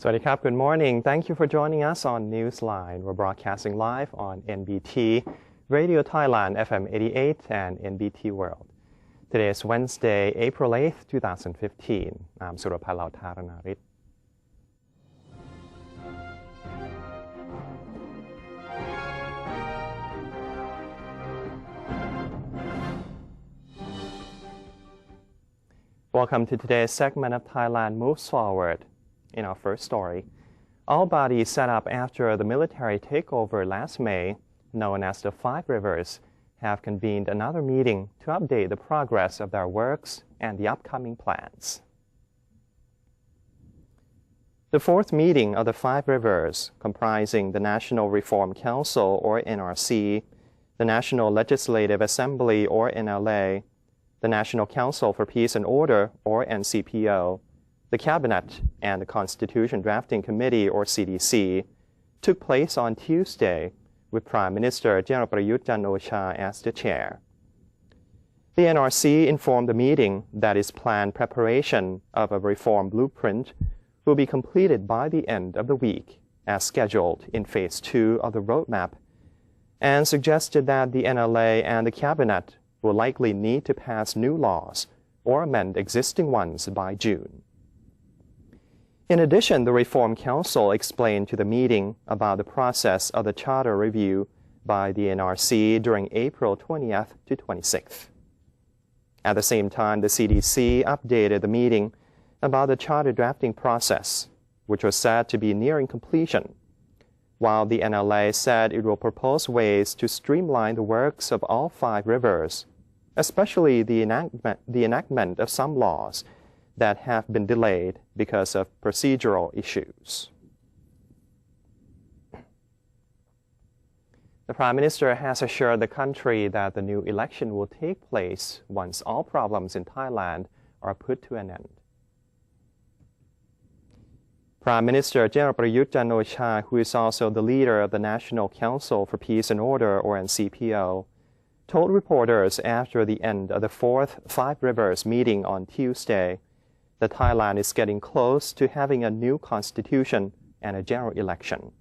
สวัสดีครับ Good morning. Thank you for joining us on Newsline. We're broadcasting live on NBT, Radio Thailand, FM 88, and NBT World. Today is Wednesday, April 8th, 2015. I'm Surapalao Tharanarit. Welcome to today's segment of Thailand Moves Forward. In our first story, all bodies set up after the military takeover last May, known as the Five Rivers, have convened another meeting to update the progress of their works and the upcoming plans. The fourth meeting of the Five Rivers, comprising the National Reform Council, or NRC, the National Legislative Assembly, or NLA, the National Council for Peace and Order, or NCPO, the Cabinet, and the Constitution Drafting Committee, or CDC, took place on Tuesday with Prime Minister General Prayut Chan-o-cha as the chair. The NRC informed the meeting that its planned preparation of a reform blueprint will be completed by the end of the week, as scheduled in Phase 2 of the roadmap, and suggested that the NLA and the Cabinet will likely need to pass new laws or amend existing ones by June. In addition, the Reform Council explained to the meeting about the process of the charter review by the NRC during April 20th to 26th. At the same time, the CDC updated the meeting about the charter drafting process, which was said to be nearing completion, while the NLA said it will propose ways to streamline the works of all five rivers, especially the enactment of some laws that have been delayed because of procedural issues. The Prime Minister has assured the country that the new election will take place once all problems in Thailand are put to an end. Prime Minister General Prayut Chan-o-cha, who is also the leader of the National Council for Peace and Order, or NCPO, told reporters after the end of the fourth Five Rivers meeting on Tuesday that Thailand is getting close to having a new constitution and a general election.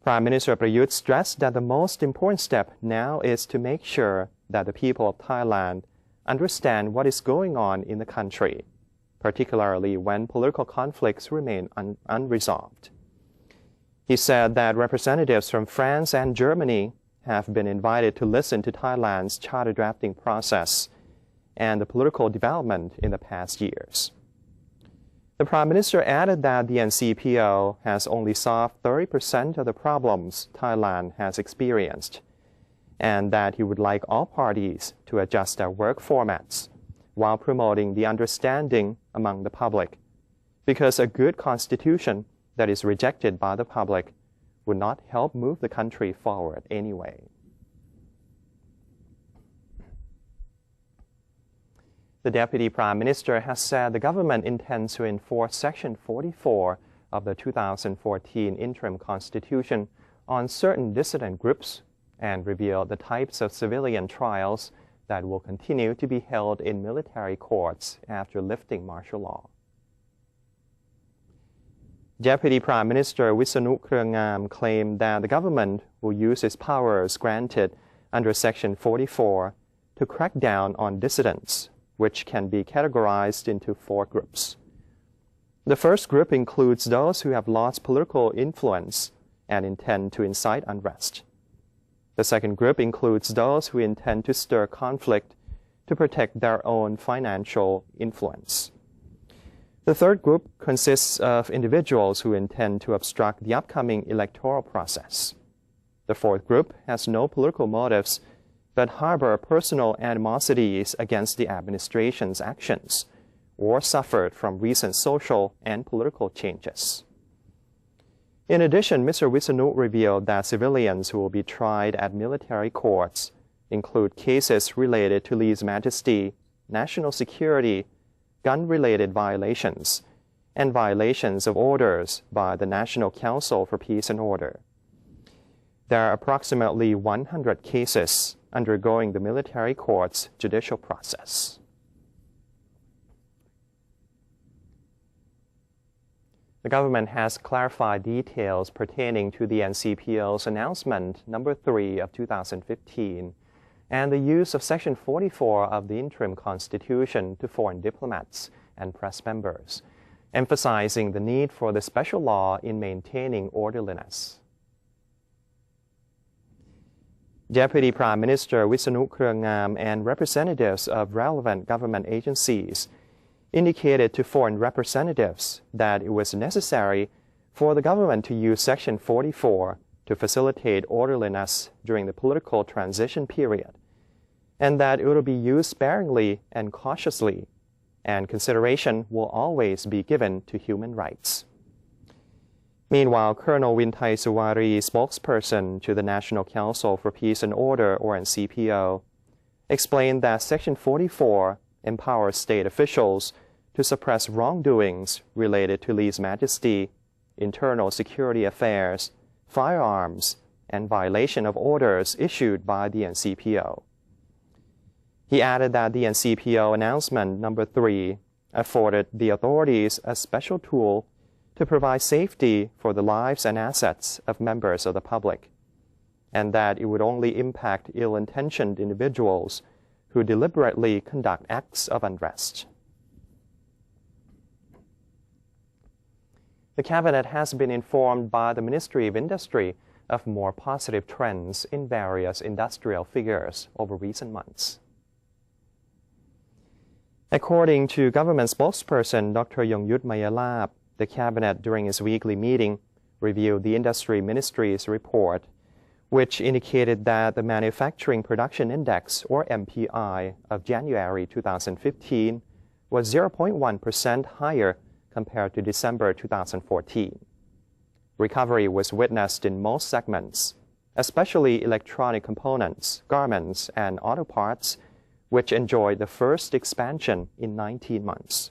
Prime Minister Prayut stressed that the most important step now is to make sure that the people of Thailand understand what is going on in the country, particularly when political conflicts remain unresolved. He said that representatives from France and Germany have been invited to listen to Thailand's charter drafting process and the political development in the past years. The Prime Minister added that the NCPO has only solved 30% of the problems Thailand has experienced, and that he would like all parties to adjust their work formats while promoting the understanding among the public, because a good constitution that is rejected by the public would not help move the country forward anyway. The Deputy Prime Minister has said the government intends to enforce Section 44 of the 2014 Interim Constitution on certain dissident groups and reveal the types of civilian trials that will continue to be held in military courts after lifting martial law. Deputy Prime Minister Wisanu Krungam claimed that the government will use its powers granted under Section 44 to crack down on dissidents, which can be categorized into four groups. The first group includes those who have lost political influence and intend to incite unrest. The second group includes those who intend to stir conflict to protect their own financial influence. The third group consists of individuals who intend to obstruct the upcoming electoral process. The fourth group has no political motives but harbor personal animosities against the administration's actions or suffered from recent social and political changes. In addition, Mr. Wisanu revealed that civilians who will be tried at military courts include cases related to lèse-majesty, national security, gun-related violations, and violations of orders by the National Council for Peace and Order. There are approximately 100 cases undergoing the military court's judicial process. The government has clarified details pertaining to the NCPO's announcement number 3 of 2015 and the use of Section 44 of the interim constitution to foreign diplomats and press members, emphasizing the need for the special law in maintaining orderliness. Deputy Prime Minister Wisanu Keruengam and representatives of relevant government agencies indicated to foreign representatives that it was necessary for the government to use Section 44 to facilitate orderliness during the political transition period, and that it will be used sparingly and cautiously, and consideration will always be given to human rights. Meanwhile, Colonel Winthai Suwari, spokesperson to the National Council for Peace and Order, or NCPO, explained that Section 44 empowers state officials to suppress wrongdoings related to lèse-majesty, internal security affairs, firearms, and violation of orders issued by the NCPO. He added that the NCPO announcement number 3 afforded the authorities a special tool to provide safety for the lives and assets of members of the public, and that it would only impact ill-intentioned individuals who deliberately conduct acts of unrest. The Cabinet has been informed by the Ministry of Industry of more positive trends in various industrial figures over recent months. According to government spokesperson Dr. Yongyut Mayalap, the Cabinet during its weekly meeting reviewed the Industry Ministry's report, which indicated that the Manufacturing Production Index, or MPI, of January 2015 was 0.1% higher compared to December 2014. Recovery was witnessed in most segments, especially electronic components, garments, and auto parts, which enjoyed the first expansion in 19 months.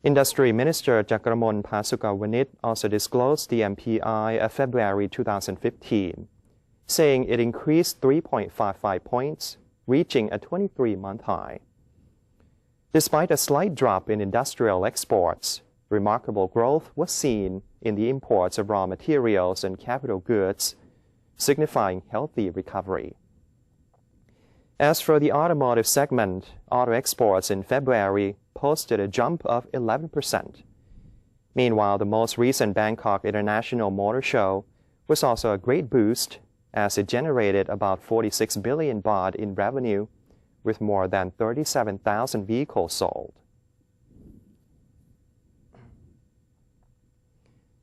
Industry Minister Chakramon Phasukawanit also disclosed the MPI of February 2015, saying it increased 3.55 points, reaching a 23-month high. Despite a slight drop in industrial exports, remarkable growth was seen in the imports of raw materials and capital goods, signifying healthy recovery. As for the automotive segment, auto exports in February posted a jump of 11%. Meanwhile, the most recent Bangkok International Motor Show was also a great boost, as it generated about 46 billion baht in revenue, with more than 37,000 vehicles sold.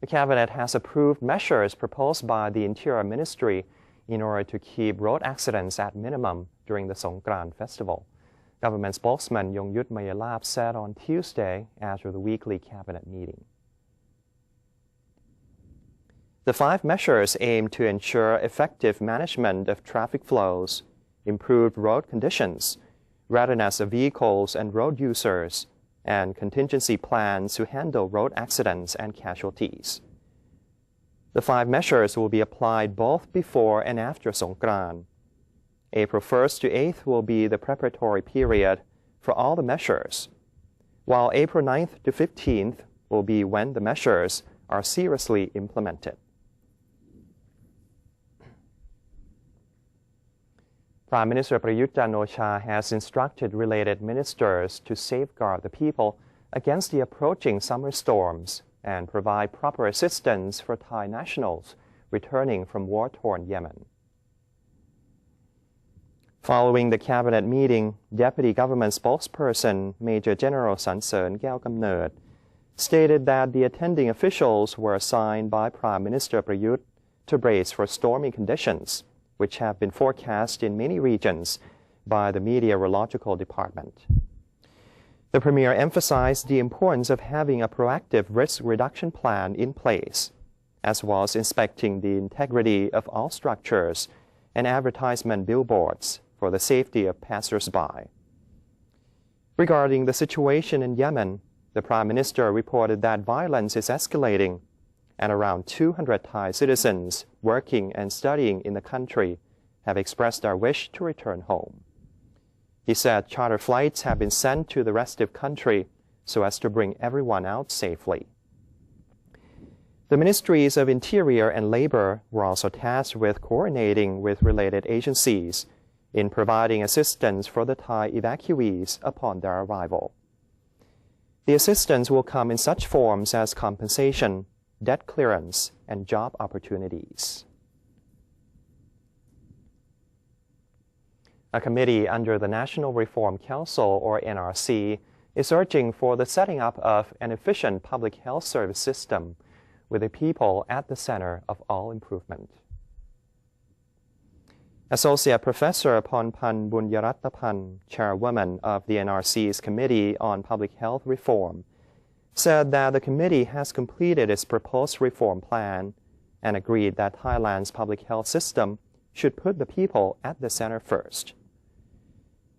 The Cabinet has approved measures proposed by the Interior Ministry in order to keep road accidents at minimum during the Songkran festival. Government spokesman Yongyut Mayalap said on Tuesday after the weekly Cabinet meeting. The 5 measures aim to ensure effective management of traffic flows, improved road conditions, readiness of vehicles and road users, and contingency plans to handle road accidents and casualties. The 5 measures will be applied both before and after Songkran. April 1st to 8th will be the preparatory period for all the measures, while April 9th to 15th will be when the measures are seriously implemented. Prime Minister Prayut Chan-o-cha has instructed related ministers to safeguard the people against the approaching summer storms and provide proper assistance for Thai nationals returning from war-torn Yemen. Following the Cabinet meeting, Deputy Government Spokesperson Major General Sansern Kyaokamnert stated that the attending officials were assigned by Prime Minister Prayut to brace for stormy conditions, which have been forecast in many regions by the Meteorological Department. The Premier emphasized the importance of having a proactive risk reduction plan in place, as well as inspecting the integrity of all structures and advertisement billboards for the safety of passers-by. Regarding the situation in Yemen, the Prime Minister reported that violence is escalating, and around 200 Thai citizens working and studying in the country have expressed their wish to return home. He said charter flights have been sent to the restive country so as to bring everyone out safely. The Ministries of Interior and Labor were also tasked with coordinating with related agencies in providing assistance for the Thai evacuees upon their arrival. The assistance will come in such forms as compensation, debt clearance, and job opportunities. A committee under the National Reform Council, or NRC, is urging for the setting up of an efficient public health service system with the people at the center of all improvement. Associate Professor Pornpan Bunyarattapan, chairwoman of the NRC's Committee on Public Health Reform, said that the committee has completed its proposed reform plan and agreed that Thailand's public health system should put the people at the center first.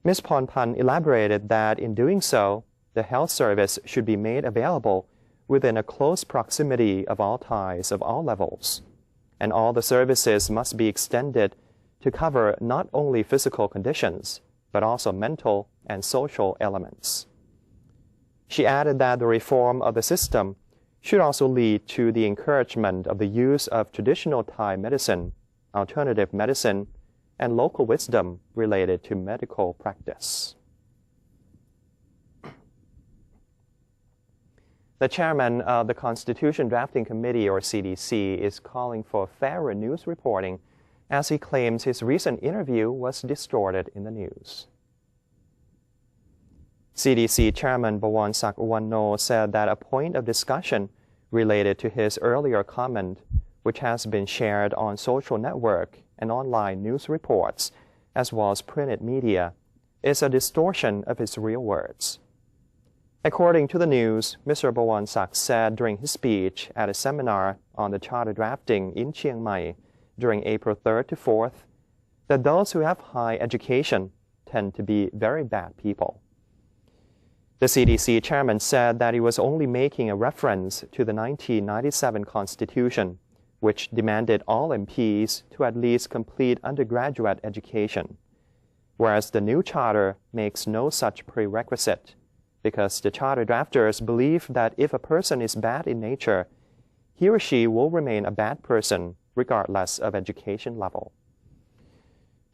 Ms. Pornpan elaborated that in doing so, the health service should be made available within a close proximity of all Thais of all levels, and all the services must be extended to cover not only physical conditions, but also mental and social elements. She added that the reform of the system should also lead to the encouragement of the use of traditional Thai medicine, alternative medicine, and local wisdom related to medical practice. The chairman of the Constitution Drafting Committee, or CDC, is calling for fairer news reporting as he claims his recent interview was distorted in the news. CDC Chairman Bawonsak Uwano said that a point of discussion related to his earlier comment, which has been shared on social network and online news reports, as well as printed media, is a distortion of his real words. According to the news, Mr. Bawonsak said during his speech at a seminar on the charter drafting in Chiang Mai during April 3rd to 4th, that those who have high education tend to be very bad people. The CDC chairman said that he was only making a reference to the 1997 Constitution, which demanded all MPs to at least complete undergraduate education, whereas the new charter makes no such prerequisite, because the charter drafters believe that if a person is bad in nature, he or she will remain a bad person regardless of education level.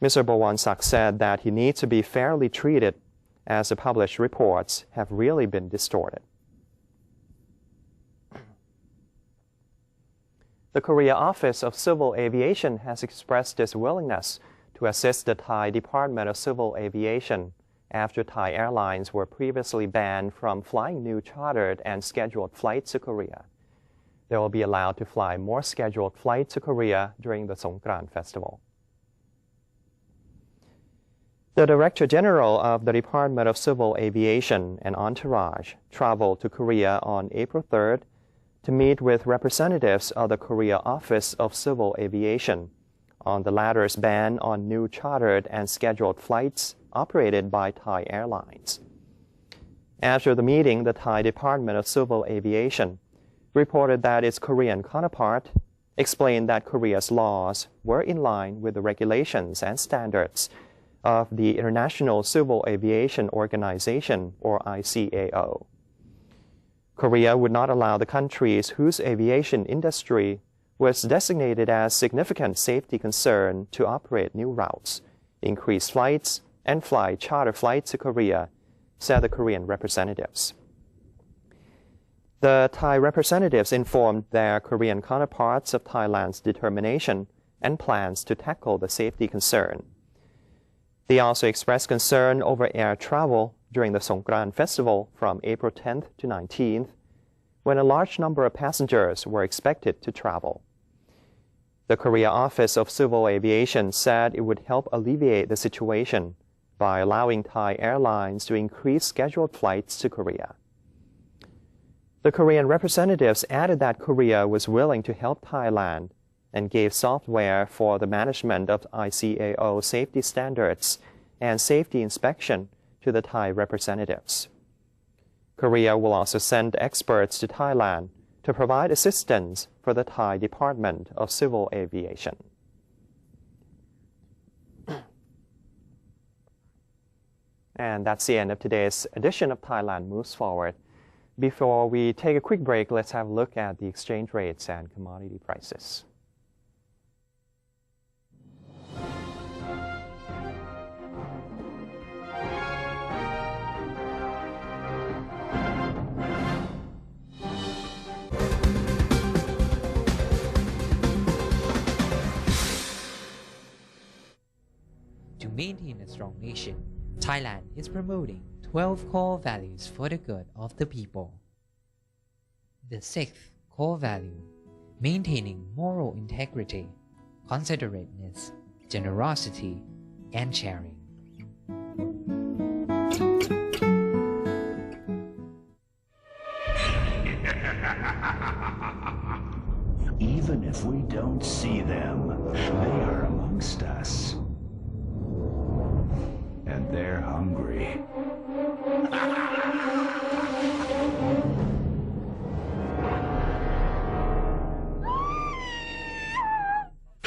Mr. Bawonsak said that he needs to be fairly treated as the published reports have really been distorted. The Korea Office of Civil Aviation has expressed its willingness to assist the Thai Department of Civil Aviation after Thai airlines were previously banned from flying new chartered and scheduled flights to Korea. They will be allowed to fly more scheduled flights to Korea during the Songkran festival. The Director General of the Department of Civil Aviation and Entourage traveled to Korea on April 3rd to meet with representatives of the Korea Office of Civil Aviation on the latter's ban on new chartered and scheduled flights operated by Thai airlines. After the meeting, the Thai Department of Civil Aviation reported that its Korean counterpart explained that Korea's laws were in line with the regulations and standards of the International Civil Aviation Organization, or ICAO. Korea would not allow the countries whose aviation industry was designated as significant safety concern to operate new routes, increase flights, and fly charter flights to Korea, said the Korean representatives. The Thai representatives informed their Korean counterparts of Thailand's determination and plans to tackle the safety concern. They also expressed concern over air travel during the Songkran festival from April 10th to 19th, when a large number of passengers were expected to travel. The Korea Office of Civil Aviation said it would help alleviate the situation by allowing Thai airlines to increase scheduled flights to Korea. The Korean representatives added that Korea was willing to help Thailand and gave software for the management of ICAO safety standards and safety inspection to the Thai representatives. Korea will also send experts to Thailand to provide assistance for the Thai Department of Civil Aviation. And that's the end of today's edition of Thailand Moves Forward. Before we take a quick break, let's have a look at the exchange rates and commodity prices. To maintain a strong nation, Thailand is promoting 12 core values for the good of the people. The sixth core value, maintaining moral integrity, considerateness, generosity, and sharing. Even if we don't see them, they are amongst us. And they're hungry.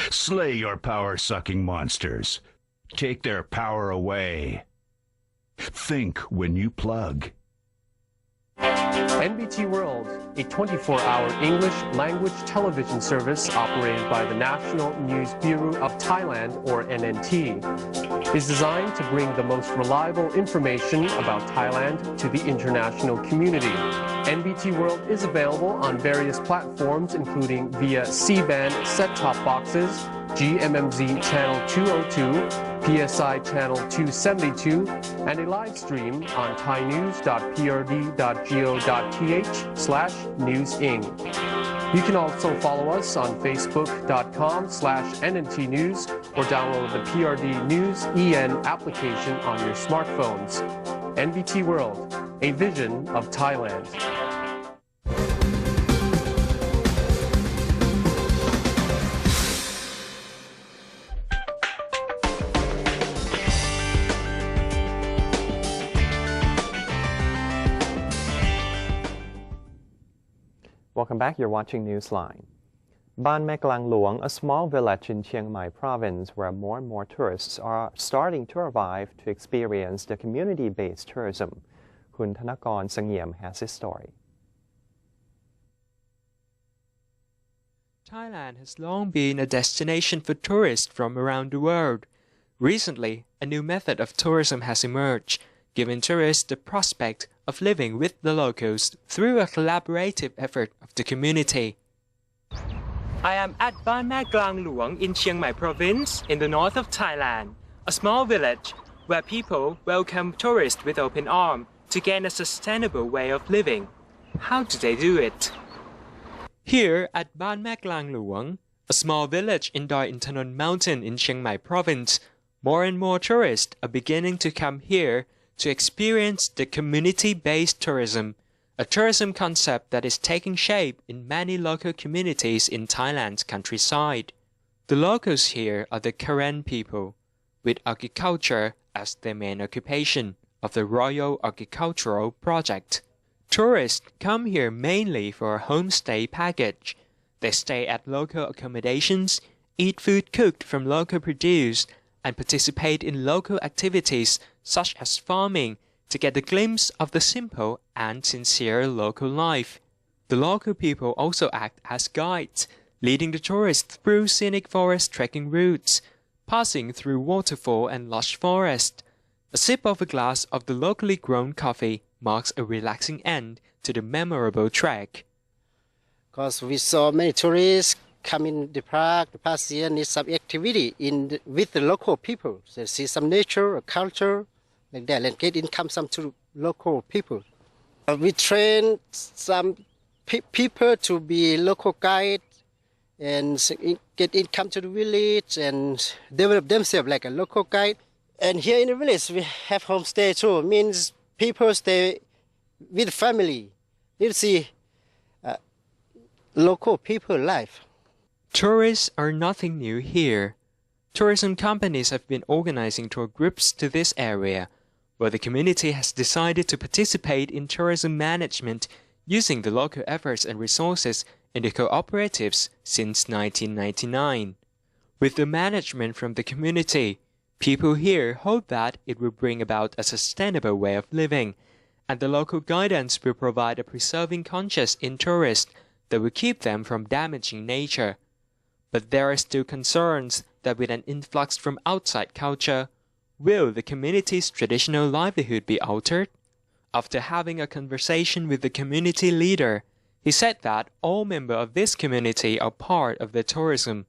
Slay your power-sucking monsters. Take their power away. Think when you plug. NBT World, a 24-hour English language television service operated by the National News Bureau of Thailand, or NNT, is designed to bring the most reliable information about Thailand to the international community. NBT World is available on various platforms, including via C-band set-top boxes, GMMZ Channel 202, PSI Channel 272, and a live stream on thainews.prd.go.th/newsing. You can also follow us on facebook.com/NNT News or download the PRD News EN application on your smartphones. NBT World, a vision of Thailand. Welcome back. You're watching Newsline. Ban Mae Klang Luang, a small village in Chiang Mai province where more and more tourists are starting to arrive to experience the community-based tourism. Khun Thanakon Sangiem has his story. Thailand has long been a destination for tourists from around the world. Recently, a new method of tourism has emerged, giving tourists the prospect of living with the locals through a collaborative effort of the community. I am at Ban Mae Klang Luang in Chiang Mai province in the north of Thailand, a small village where people welcome tourists with open arms to gain a sustainable way of living. How do they do it? Here at Ban Mae Klang Luang, a small village in Doi Intanon Mountain in Chiang Mai province, more and more tourists are beginning to come here to experience the community-based tourism, a tourism concept that is taking shape in many local communities in Thailand's countryside. The locals here are the Karen people, with agriculture as their main occupation of the Royal Agricultural Project. Tourists come here mainly for a homestay package. They stay at local accommodations, eat food cooked from local produce, and participate in local activities such as farming to get a glimpse of the simple and sincere local life. The local people also act as guides, leading the tourists through scenic forest trekking routes, passing through waterfall and lush forest. A sip of a glass of the locally grown coffee marks a relaxing end to the memorable trek. Because we saw many tourists come in the park the past year, need some activity with the local people. So see some nature or culture like that and get income some to local people. We train some people to be local guide and get income to the village and develop themselves like a local guide. And here in the village we have homestay too. Means people stay with family. You see local people life. Tourists are nothing new here. Tourism companies have been organizing tour groups to this area, where the community has decided to participate in tourism management using the local efforts and resources in the cooperatives since 1999. With the management from the community, people here hope that it will bring about a sustainable way of living and the local guidance will provide a preserving conscience in tourists that will keep them from damaging nature. But there are still concerns that with an influx from outside culture, will the community's traditional livelihood be altered? After having a conversation with the community leader, he said that all members of this community are part of the tourism,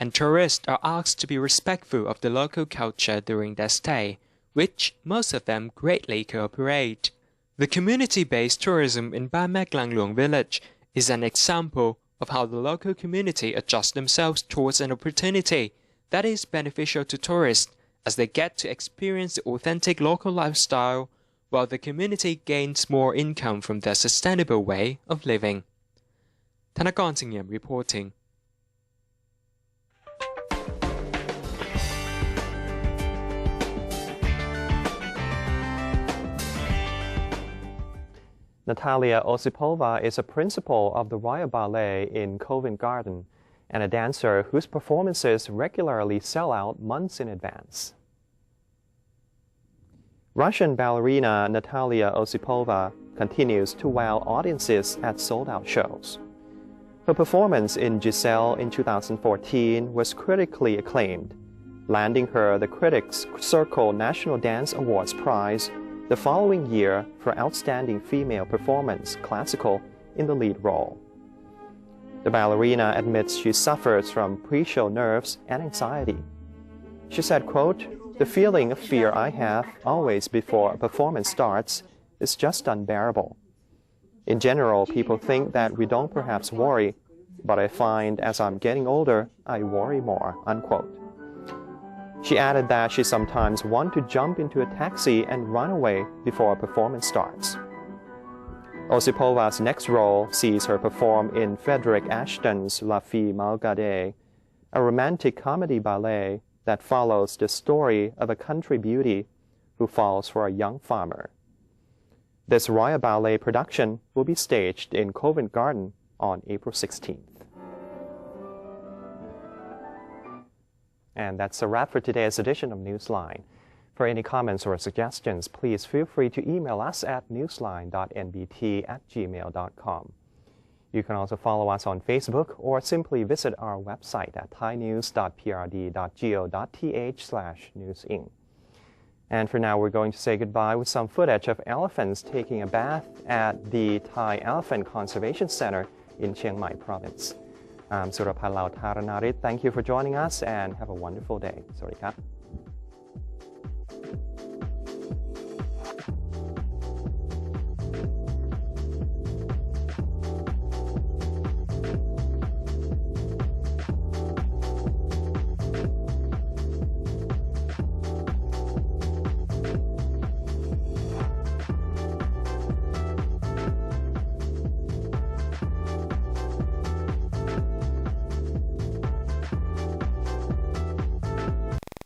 and tourists are asked to be respectful of the local culture during their stay, which most of them greatly cooperate. The community-based tourism in Ban Mek Lang Luang village is an example of how the local community adjusts themselves towards an opportunity that is beneficial to tourists as they get to experience the authentic local lifestyle, while the community gains more income from their sustainable way of living. Thanakorn Singyam reporting. Natalia Osipova is a principal of the Royal Ballet in Covent Garden and a dancer whose performances regularly sell out months in advance. Russian ballerina Natalia Osipova continues to wow audiences at sold-out shows. Her performance in Giselle in 2014 was critically acclaimed, landing her the Critics' Circle National Dance Awards prize the following year for Outstanding Female Performance Classical in the lead role. The ballerina admits she suffers from pre-show nerves and anxiety. She said, quote, "The feeling of fear I have always before a performance starts is just unbearable. In general, people think that we don't perhaps worry, but I find as I'm getting older, I worry more," unquote. She added that she sometimes wants to jump into a taxi and run away before a performance starts. Osipova's next role sees her perform in Frederick Ashton's La Fille Malgadée, a romantic comedy ballet that follows the story of a country beauty who falls for a young farmer. This Royal Ballet production will be staged in Covent Garden on April 16th. And that's a wrap for today's edition of Newsline. For any comments or suggestions, please feel free to email us at newsline.nbt@gmail.com. You can also follow us on Facebook or simply visit our website at thainews.prd.go.th/newsing. And for now, we're going to say goodbye with some footage of elephants taking a bath at the Thai Elephant Conservation Center in Chiang Mai Province. I'm Surapalao Tharanarit. Thank you for joining us and have a wonderful day. สวัสดีครับ